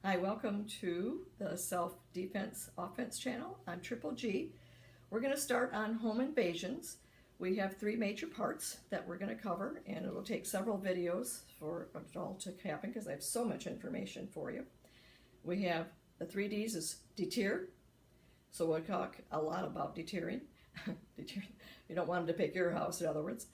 Hi, welcome to the Self-Defense Offense channel. I'm Triple G. We're going to start on home invasions. We have three major parts that we're going to cover, and it'll take several videos for it all to happen because I have so much information for you. We have the 3Ds is deter, so we'll talk a lot about deterring. You don't want them to pick your house, in other words.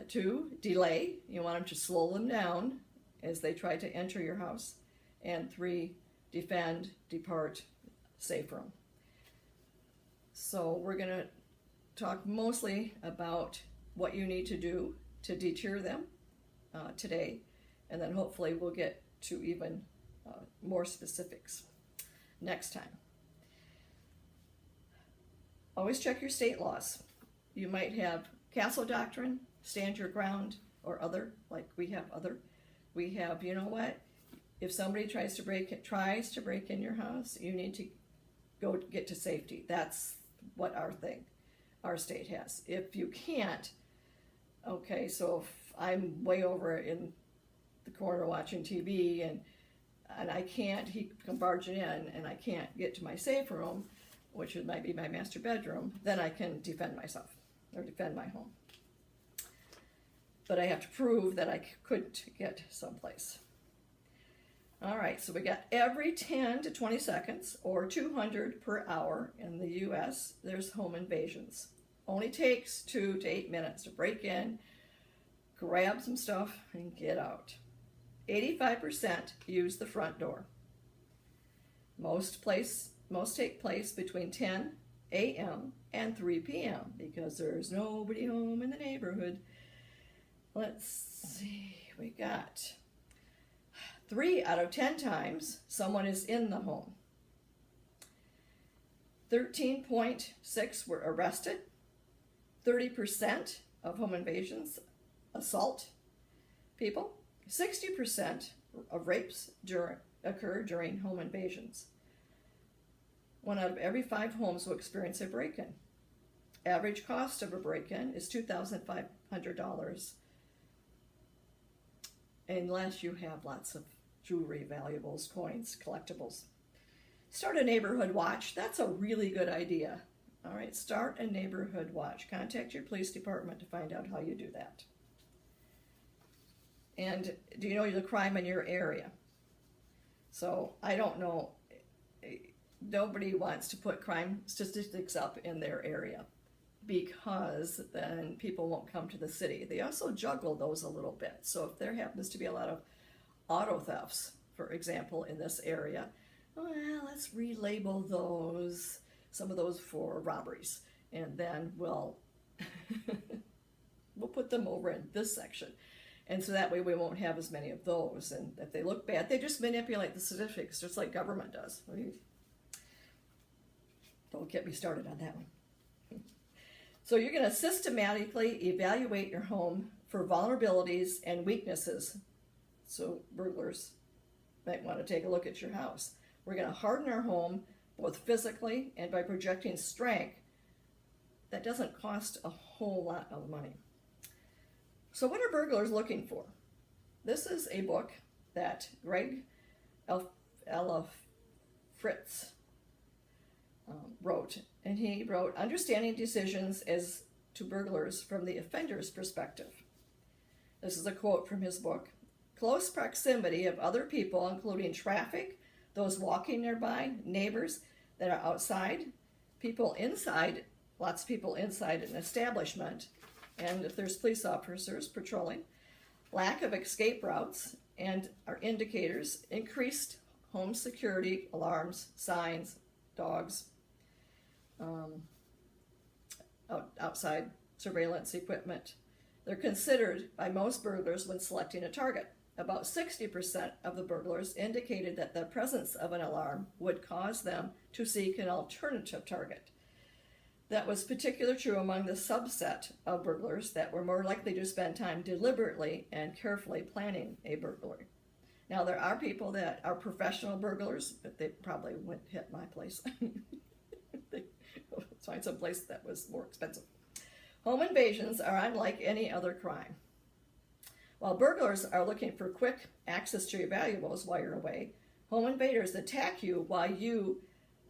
2, delay. You want them to slow them down as they try to enter your house. And 3, defend, depart, safe room. So we're going to talk mostly about what you need to do to deter them today, and then hopefully we'll get to even more specifics next time. Always check your state laws. You might have castle doctrine, stand your ground, or other, like we have other. We have, you know what? If somebody tries to break in your house, you need to go get to safety. That's what our state has. If you can't, okay, so if I'm way over in the corner watching TV and I can't, he can barge in and I can't get to my safe room, which might be my master bedroom, then I can defend myself or defend my home. But I have to prove that I couldn't get someplace. All right, so we got every 10 to 20 seconds or 200 per hour in the US, there's home invasions. Only takes 2 to 8 minutes to break in, grab some stuff, and get out. 85% use the front door. Most take place between 10 a.m. and 3 p.m. because there's nobody home in the neighborhood. Let's see, we got 3 out of 10 times someone is in the home. 13.6 were arrested. 30% of home invasions assault people. 60% of rapes occur during home invasions. 1 out of every 5 homes will experience a break-in. Average cost of a break-in is $2,500 unless you have lots of jewelry, valuables, coins, collectibles. Start a neighborhood watch. That's a really good idea. All right, start a neighborhood watch. Contact your police department to find out how you do that. And do you know the crime in your area? So I don't know. Nobody wants to put crime statistics up in their area because then people won't come to the city. They also juggle those a little bit. So if there happens to be a lot of auto thefts, for example, in this area, well, let's relabel those, some of those for robberies, and then we'll put them over in this section. And so that way we won't have as many of those. And if they look bad, they just manipulate the statistics just like government does. Don't get me started on that one. So you're going to systematically evaluate your home for vulnerabilities and weaknesses. So burglars might want to take a look at your house. We're going to harden our home both physically and by projecting strength. That doesn't cost a whole lot of money. So what are burglars looking for? This is a book that Greg Fritz wrote, and he wrote Understanding Decisions as to Burglars from the Offender's Perspective. This is a quote from his book. Close proximity of other people, including traffic, those walking nearby, neighbors that are outside, people inside, lots of people inside an establishment, and if there's police officers patrolling, lack of escape routes, and our indicators, increased home security, alarms, signs, dogs, outside surveillance equipment. They're considered by most burglars when selecting a target. About 60% of the burglars indicated that the presence of an alarm would cause them to seek an alternative target. That was particularly true among the subset of burglars that were more likely to spend time deliberately and carefully planning a burglary. Now, there are people that are professional burglars, but they probably wouldn't hit my place. Let's find some place that was more expensive. Home invasions are unlike any other crime. While burglars are looking for quick access to your valuables while you're away, Home invaders attack you while you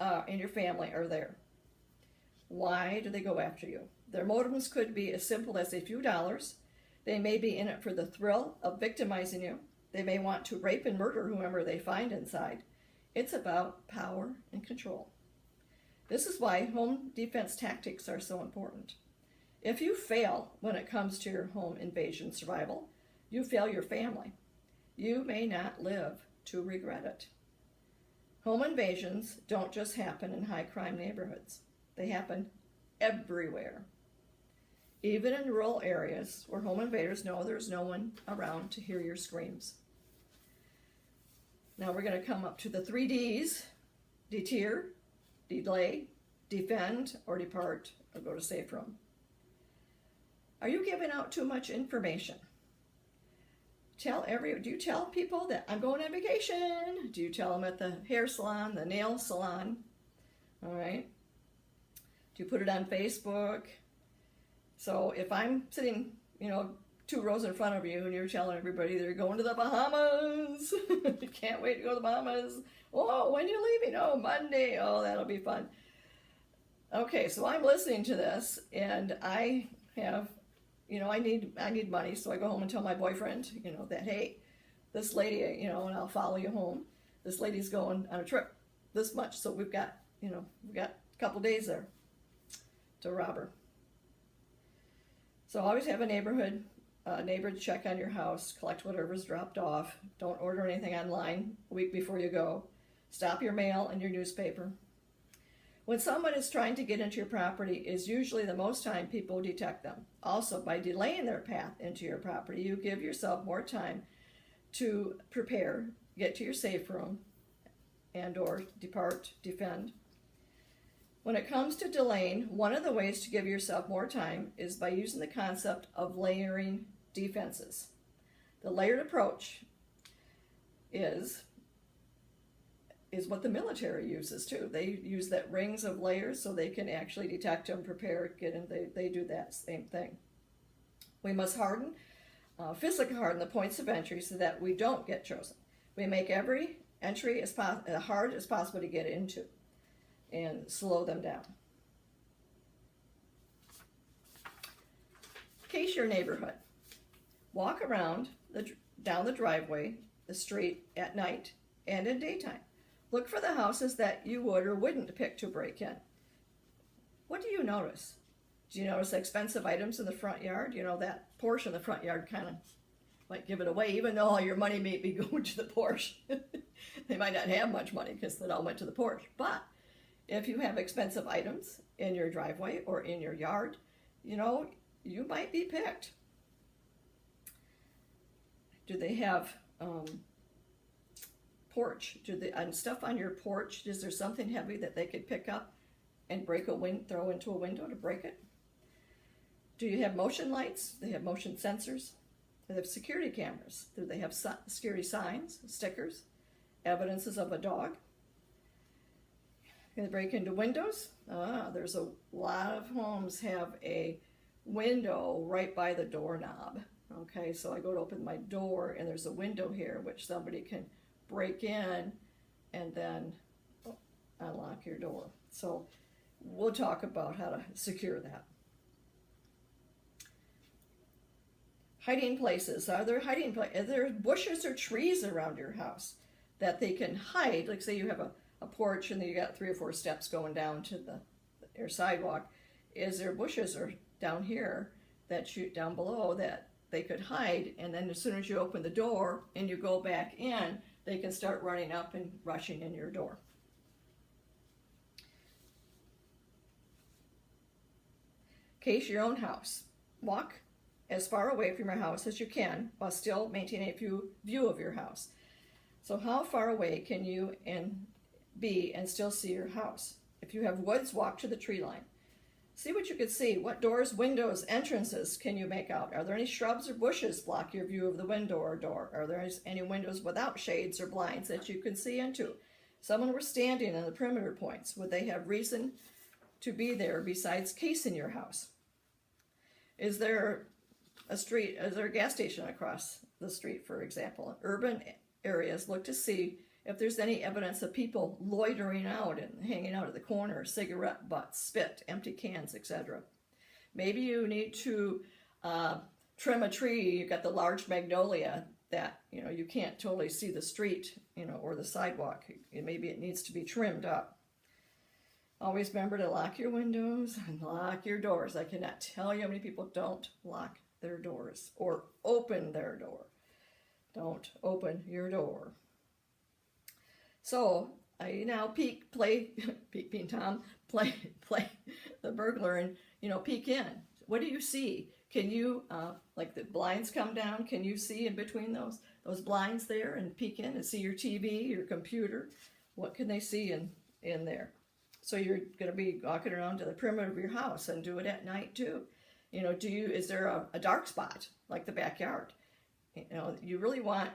and your family are there. Why do they go after you? Their motives could be as simple as a few dollars. They may be in it for the thrill of victimizing you. They may want to rape and murder whomever they find inside. It's about power and control. This is why home defense tactics are so important. If you fail when it comes to your home invasion survival, you fail your family. You may not live to regret it. Home invasions don't just happen in high crime neighborhoods. They happen everywhere. Even in rural areas where home invaders know there's no one around to hear your screams. Now we're going to come up to the 3 Ds: deter, delay, defend, or depart, or go to safe room. Are you giving out too much information? Do you tell people that I'm going on vacation? Do you tell them at the hair salon, the nail salon? All right. Do you put it on Facebook? So if I'm sitting, 2 rows in front of you and you're telling everybody they're going to the Bahamas, you can't wait to go to the Bahamas. Oh, when are you leaving? Oh, Monday. Oh, that'll be fun. Okay, so I'm listening to this and I have, I need money, so I go home and tell my boyfriend, that, hey, this lady, and I'll follow you home. This lady's going on a trip this much, so we've got a couple days there to rob her. So always have a neighbor check on your house, collect whatever's dropped off. Don't order anything online a week before you go. Stop your mail and your newspaper. When someone is trying to get into your property is usually the most time people detect them. Also, by delaying their path into your property, you give yourself more time to prepare, get to your safe room, and or depart, defend. When it comes to delaying, one of the ways to give yourself more time is by using the concept of layering defenses. The layered approach is what the military uses too. They use that rings of layers so they can actually detect them, prepare, get in. They do that same thing. We must physically harden the points of entry so that we don't get chosen. We make every entry as hard as possible to get into and slow them down. Case your neighborhood. Walk around down the driveway, the street at night and in daytime. Look for the houses that you would or wouldn't pick to break in. What do you notice? Do you notice expensive items in the front yard? That Porsche in the front yard kind of might give it away, even though all your money may be going to the Porsche. They might not have much money because it all went to the Porsche. But if you have expensive items in your driveway or in your yard, you might be picked. Do they have porch? And stuff on your porch, is there something heavy that they could pick up and throw into a window to break it? Do you have motion lights? Do they have motion sensors? Do they have security cameras? Do they have security signs, stickers, evidences of a dog? Can they break into windows? There's a lot of homes have a window right by the doorknob. Okay, so I go to open my door and there's a window here which somebody can break in and then unlock your door. So we'll talk about how to secure that. Hiding places. Are there bushes or trees around your house that they can hide? Like say you have a porch and then you got 3 or 4 steps going down to your sidewalk. Is there bushes or down here that shoot down below that they could hide, and then as soon as you open the door and you go back in, they can start running up and rushing in your door. Case your own house. Walk as far away from your house as you can while still maintaining a view of your house. So how far away can you be and still see your house? If you have woods, walk to the tree line. See what you can see. What doors, windows, entrances can you make out? Are there any shrubs or bushes block your view of the window or door? Are there any windows without shades or blinds that you can see into? If someone were standing on the perimeter points, would they have reason to be there besides casing your house? Is there a gas station across the street, for example? In urban areas, look to see if there's any evidence of people loitering out and hanging out at the corner, cigarette butts, spit, empty cans, etc. Maybe you need to trim a tree. You've got the large magnolia that, you can't totally see the street, or the sidewalk. Maybe it needs to be trimmed up. Always remember to lock your windows and lock your doors. I cannot tell you how many people don't lock their doors or open their door. Don't open your door. So I now peek Bean Tom, play the burglar and, peek in. What do you see? Can you, like the blinds come down, can you see in between those blinds there and peek in and see your TV, your computer? What can they see in there? So you're going to be walking around to the perimeter of your house and do it at night too. Is there a dark spot like the backyard? You really want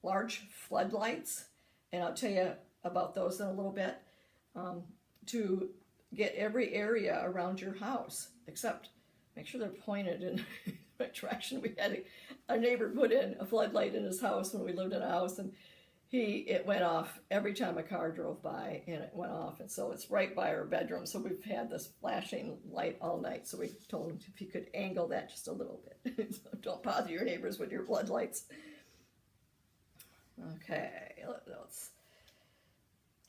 large floodlights, and I'll tell you about those in a little bit, to get every area around your house, except make sure they're pointed in the right direction. We had our neighbor put in a floodlight in his house when we lived in a house, and it went off every time a car drove by, and it went off, and so it's right by our bedroom. So we've had this flashing light all night. So we told him if he could angle that just a little bit. So don't bother your neighbors with your floodlights. Okay, let's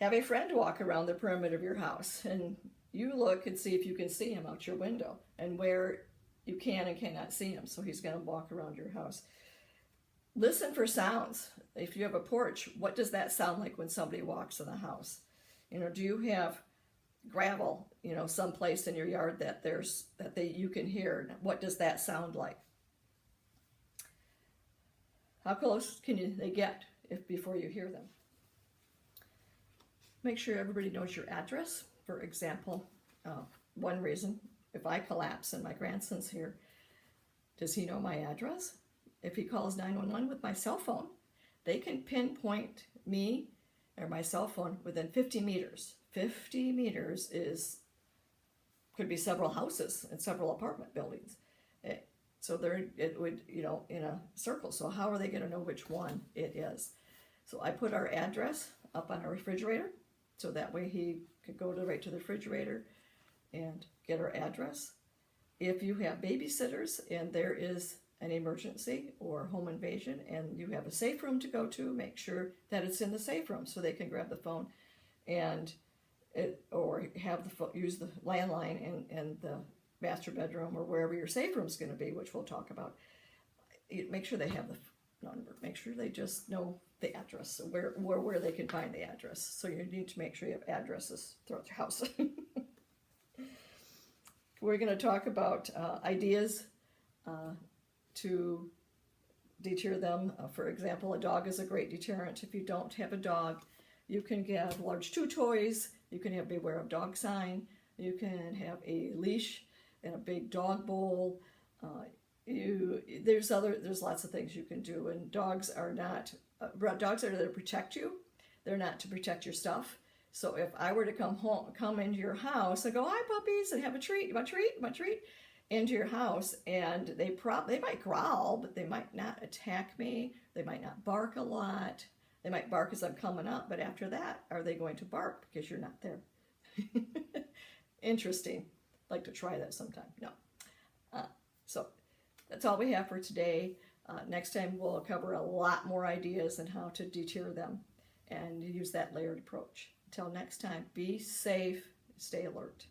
have a friend walk around the perimeter of your house, and you look and see if you can see him out your window, and where you can and cannot see him. So he's going to walk around your house. Listen for sounds. If you have a porch, what does that sound like when somebody walks in the house? Do you have gravel, someplace in your yard that you can hear? What does that sound like? How close can they get before you hear them? Make sure everybody knows your address. For example, one reason, if I collapse and my grandson's here, does he know my address? If he calls 911 with my cell phone, they can pinpoint me or my cell phone within 50 meters. 50 meters could be several houses and several apartment buildings. So it would, in a circle. So how are they going to know which one it is? So I put our address up on our refrigerator, so that way he could go right to the refrigerator and get our address. If you have babysitters and there is an emergency or home invasion and you have a safe room to go to, make sure that it's in the safe room so they can grab the phone or use the landline in the master bedroom or wherever your safe room is going to be, which we'll talk about. Make sure they have the number. Make sure they just know the address, so where they can find the address. So you need to make sure you have addresses throughout your house. We're going to talk about ideas to deter them. For example, a dog is a great deterrent. If you don't have a dog, you can get large chew toys. You can have beware of dog sign. You can have a leash and a big dog bowl. There's lots of things you can do. And dogs are there to protect you. They're not to protect your stuff. So if I were to come into your house and go, "Hi puppies," and have a treat, you want a treat? You want a treat? Into your house, and they might growl, but they might not attack me. They might not bark a lot. They might bark as I'm coming up, but after that, are they going to bark because you're not there? Interesting. I'd like to try that sometime. No. So that's all we have for today. Next time we'll cover a lot more ideas on how to deter them and use that layered approach. Until next time, be safe, stay alert.